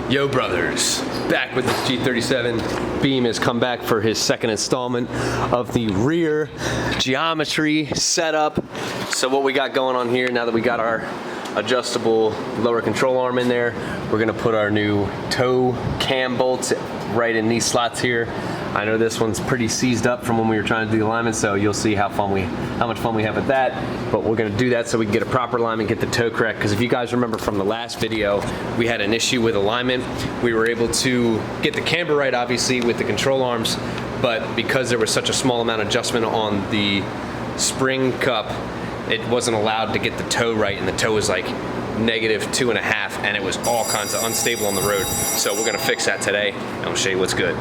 Yo brothers, back with this G37. Beam has come back for his second installment of the rear geometry setup. So what we got going on here, now that we got our adjustable lower control arm in there, we're gonna put our new toe cam bolts right in these slots here. I know this one's pretty seized up from when we were trying to do the alignment, so you'll see how much fun we have with that. But we're gonna do that so we can get a proper alignment, get the toe correct. Because if you guys remember from the last video, we had an issue with alignment. We were able to get the camber right, obviously, with the control arms, but because there was such a small amount of adjustment on the spring cup, it wasn't allowed to get the toe right, and the toe was like -2.5, and it was all kinds of unstable on the road. So we're gonna fix that today, and I'll show you what's good.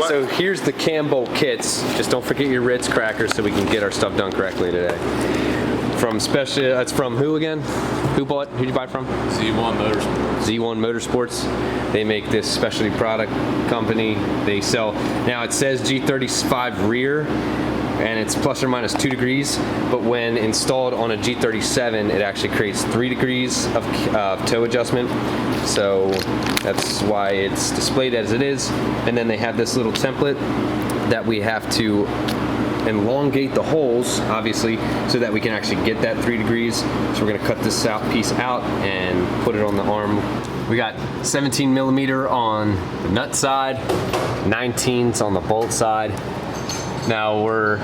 So here's the cam bolt kits. Just don't forget your Ritz crackers so we can get our stuff done correctly today. From special, it's from who again? Who'd you buy from? Z1 Motorsports. Z1 Motorsports. They make this specialty product company. They sell, now it says G35 rear, and it's plus or minus 2 degrees, but when installed on a G37, it actually creates 3 degrees of toe adjustment. So that's why it's displayed as it is. And then they have this little template that we have to elongate the holes, obviously, so that we can actually get that 3 degrees. So we're gonna cut this piece out and put it on the arm. We got 17 millimeter on the nut side, 19s on the bolt side. Now we're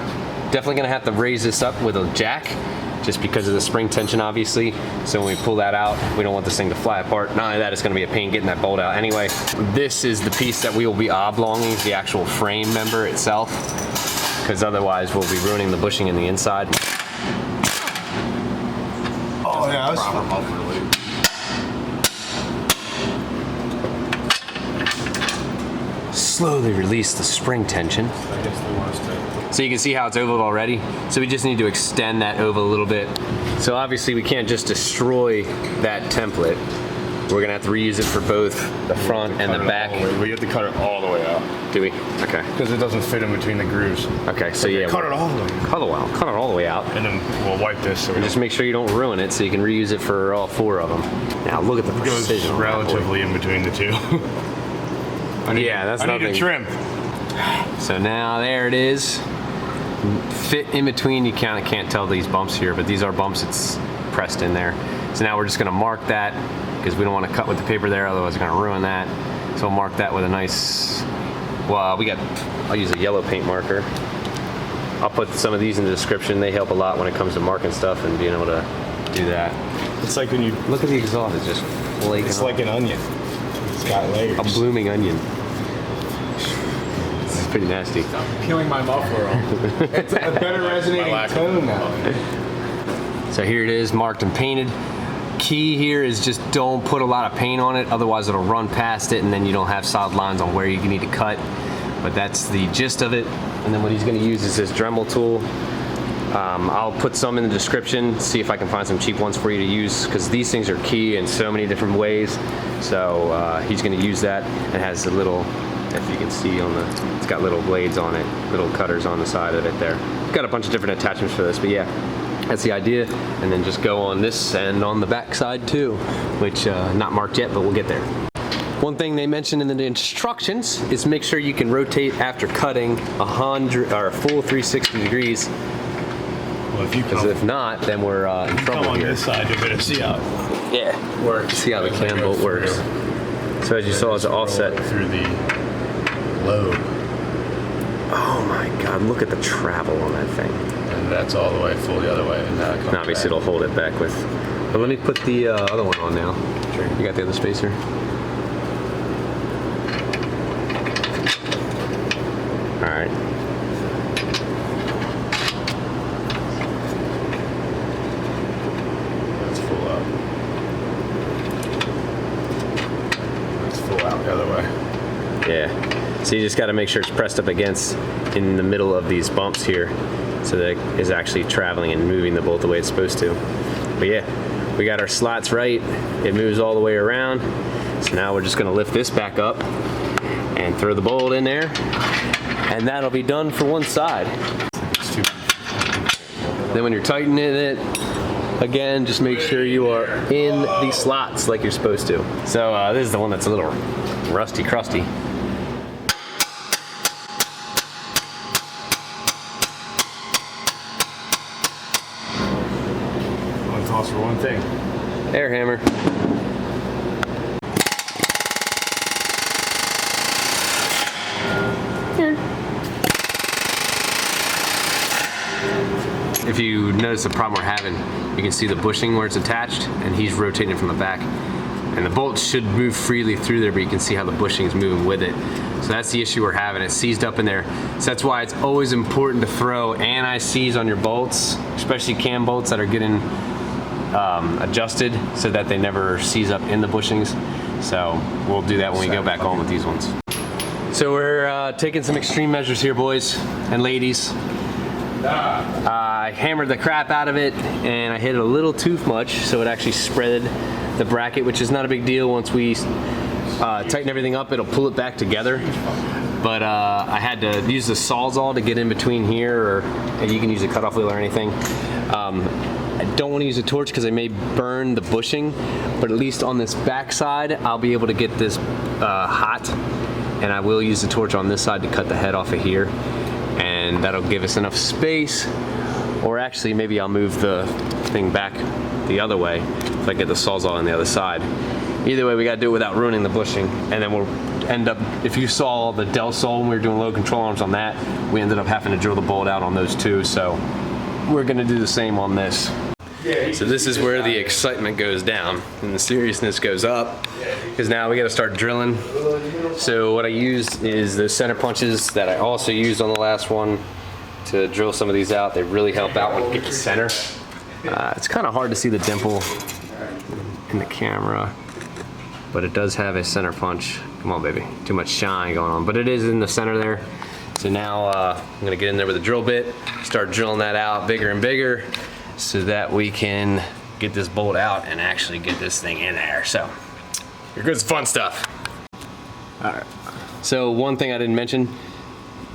definitely gonna have to raise this up with a jack, just because of the spring tension, obviously. So when we pull that out, we don't want this thing to fly apart. Not only that, it's gonna be a pain getting that bolt out anyway. This is the piece that we will be oblonging, the actual frame member itself, because otherwise we'll be ruining the bushing in the inside. Oh yeah, that's Slowly release the spring tension. So you can see how it's ovaled already. So we just need to extend that oval a little bit. So obviously we can't just destroy that template. We're gonna have to reuse it for both the front and the back. We have to cut it all the way out. Do we? Okay. Because it doesn't fit in between the grooves. Okay, so yeah. Cut it all the way. Cut it all the way out. And then we'll wipe this. So just make sure you don't ruin it, so you can reuse it for all 4 of them. Now look at the precision. It goes relatively in between the two. Yeah, that's nothing. I need a trim. So now there it is. Fit in between. You kind of can't tell these bumps here, but these are bumps. It's pressed in there. So now we're just going to mark that because we don't want to cut with the paper there, otherwise we're going to ruin that. So we'll mark that with a nice. Well, I'll use a yellow paint marker. I'll put some of these in the description. They help a lot when it comes to marking stuff and being able to do that. It's like when you look at the exhaust. It's just flaking. It's like an onion. It's got layers. A blooming onion. It's pretty nasty. Stop peeling my muffler off. It's a better resonating tone now. So here it is, marked and painted. Key here is just don't put a lot of paint on it, otherwise it'll run past it and then you don't have solid lines on where you need to cut. But that's the gist of it. And then what he's gonna use is this Dremel tool. I'll put some in the description, see if I can find some cheap ones for you to use, because these things are key in so many different ways. So he's gonna use that. It has a little, if you can see on the, it's got little blades on it, little cutters on the side of it there. Got a bunch of different attachments for this, but yeah, that's the idea. And then just go on this and on the back side too, which not marked yet, but we'll get there. One thing they mentioned in the instructions is make sure you can rotate after cutting 100 or a full 360 degrees. Well, because if not, then we're in trouble come on here. This side, you better see how it works. See how the cam bolt works. So as you saw, it's offset through the lobe. Oh my God! Look at the travel on that thing. And that's all the way full the other way. And obviously, it'll hold it back with. But let me put the other one on now. Sure. You got the other spacer. All right. That's full out. That's full out the other way. Yeah. So you just got to make sure it's pressed up against in the middle of these bumps here, so that it is actually traveling and moving the bolt the way it's supposed to. But yeah, we got our slots right. It moves all the way around. So now we're just going to lift this back up and throw the bolt in there, and that'll be done for one side. Then when you're tightening it, Again, just make sure you are in the slots like you're supposed to. So this is the one that's a little rusty crusty. I'll toss for one thing. Air hammer. If you notice the problem we're having, you can see the bushing where it's attached, and he's rotating from the back. And the bolt should move freely through there, but you can see how the bushing is moving with it. So that's the issue we're having. It's seized up in there. So that's why it's always important to throw anti-seize on your bolts, especially cam bolts that are getting adjusted so that they never seize up in the bushings. So we'll do that when we go back on with these ones. So we're taking some extreme measures here, boys and ladies. I hammered the crap out of it and I hit it a little too much, so it actually spread the bracket, which is not a big deal. Once we tighten everything up, it'll pull it back together. But I had to use the Sawzall to get in between here, or you can use a cutoff wheel or anything. I don't want to use a torch because I may burn the bushing, but at least on this back side, I'll be able to get this hot, and I will use the torch on this side to cut the head off of here. And that'll give us enough space, or actually maybe I'll move the thing back the other way if I get the Sawzall on the other side. Either way, we gotta do it without ruining the bushing, and then we'll end up, if you saw the Del Sol when we were doing load control arms on that, we ended up having to drill the bolt out on those too, so we're gonna do the same on this. So this is where the excitement goes down and the seriousness goes up, because now we gotta start drilling. So what I used is the center punches that I also used on the last one to drill some of these out. They really help out when you get the center. It's kind of hard to see the dimple in the camera, but it does have a center punch. Come on, baby, too much shine going on, but it is in the center there. So now I'm gonna get in there with a drill bit, start drilling that out bigger and bigger, so that we can get this bolt out and actually get this thing in there. So here's fun stuff. All right. So one thing I didn't mention,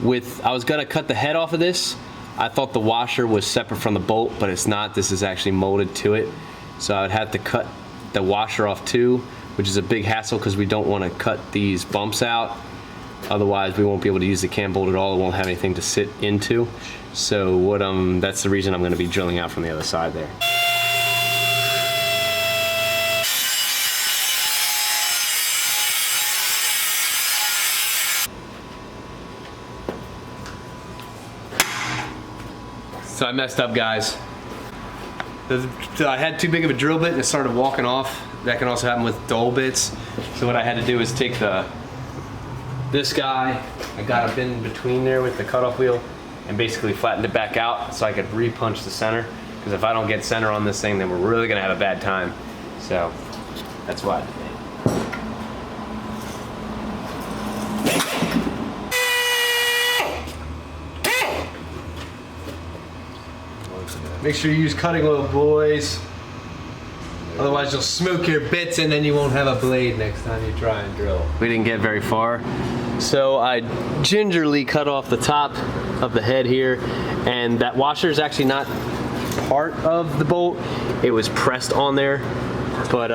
I was gonna cut the head off of this. I thought the washer was separate from the bolt, but it's not. This is actually molded to it. So I would have to cut the washer off too, which is a big hassle because we don't want to cut these bumps out. Otherwise, we won't be able to use the cam bolt at all. It won't have anything to sit into. So that's the reason I'm going to be drilling out from the other side there. So I messed up, guys. I had too big of a drill bit and it started walking off. That can also happen with dull bits. So what I had to do is take this guy, I got a bit in between there with the cutoff wheel and basically flattened it back out so I could re-punch the center. Because if I don't get center on this thing, then we're really gonna have a bad time. So that's why I did. Make sure you use cutting oil, boys. Otherwise you'll smoke your bits and then you won't have a blade next time you try and drill. We didn't get very far. So I gingerly cut off the top of the head here, and that washer is actually not part of the bolt. It was pressed on there. But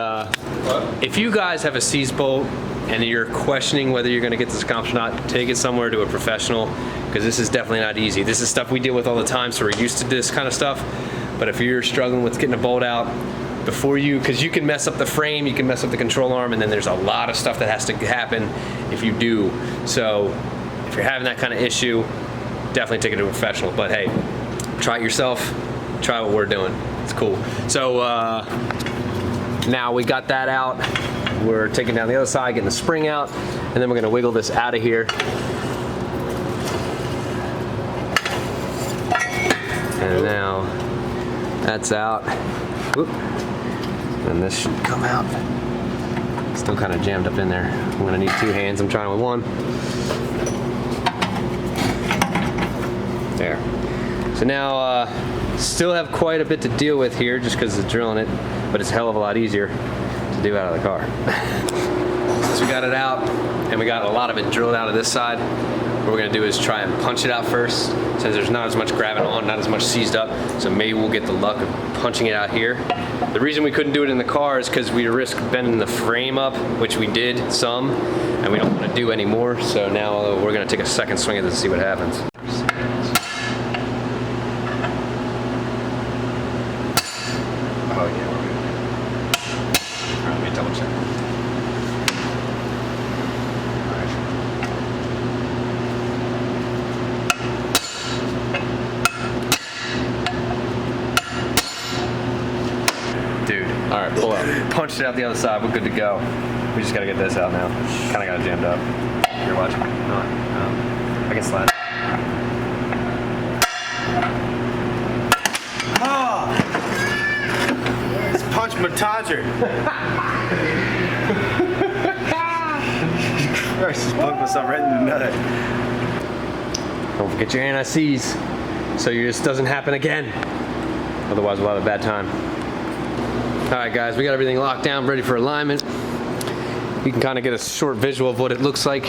if you guys have a seized bolt and you're questioning whether you're gonna get this accomplished or not, take it somewhere to a professional, because this is definitely not easy. This is stuff we deal with all the time, so we're used to this kind of stuff. But if you're struggling with getting a bolt out, because you can mess up the frame, you can mess up the control arm, and then there's a lot of stuff that has to happen if you do. So if you're having that kind of issue, definitely take it to a professional. But hey, try it yourself, try what we're doing. It's cool. So now we got that out. We're taking down the other side, getting the spring out, and then we're gonna wiggle this out of here. And now that's out. Whoop. And this should come out. Still kind of jammed up in there. I'm gonna need two hands. I'm trying with one. There. So now, still have quite a bit to deal with here just because of drilling it, but it's a hell of a lot easier to do out of the car. Since we got it out, and we got a lot of it drilled out of this side, what we're gonna do is try and punch it out first, since there's not as much grabbing on, not as much seized up. So maybe we'll get the luck of punching it out here. The reason we couldn't do it in the car is because we risk bending the frame up, which we did some, and we don't want to do any more. So now we're gonna take a second swing at this and see what happens. Oh yeah. All right, let me double check. Dude, all right, pull up. Punched it out the other side, we're good to go. We just gotta get this out now. Kinda got it jammed up. You're watching? No, I can slide. Oh! It's punch montager. I just poked myself right in the nut. Don't forget your anti-seize, so this doesn't happen again. Otherwise, we'll have a bad time. All right, guys, we got everything locked down, ready for alignment. You can kind of get a short visual of what it looks like.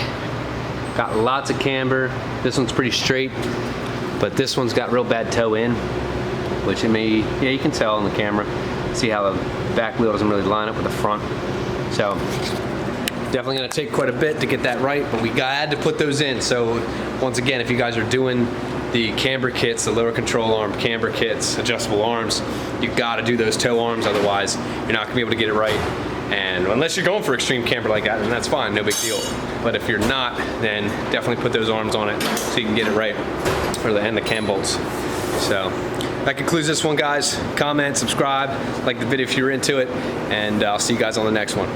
Got lots of camber. This one's pretty straight, but this one's got real bad toe in, which it may, yeah, you can tell on the camera. See how the back wheel doesn't really line up with the front. So definitely gonna take quite a bit to get that right, but we had to put those in. So once again, if you guys are doing the camber kits, the lower control arm camber kits, adjustable arms, you gotta do those toe arms, otherwise you're not gonna be able to get it right. And unless you're going for extreme camber like that, then that's fine, no big deal. But if you're not, then definitely put those arms on it so you can get it right, and the cam bolts. So that concludes this one, guys. Comment, subscribe, like the video if you're into it, and I'll see you guys on the next one.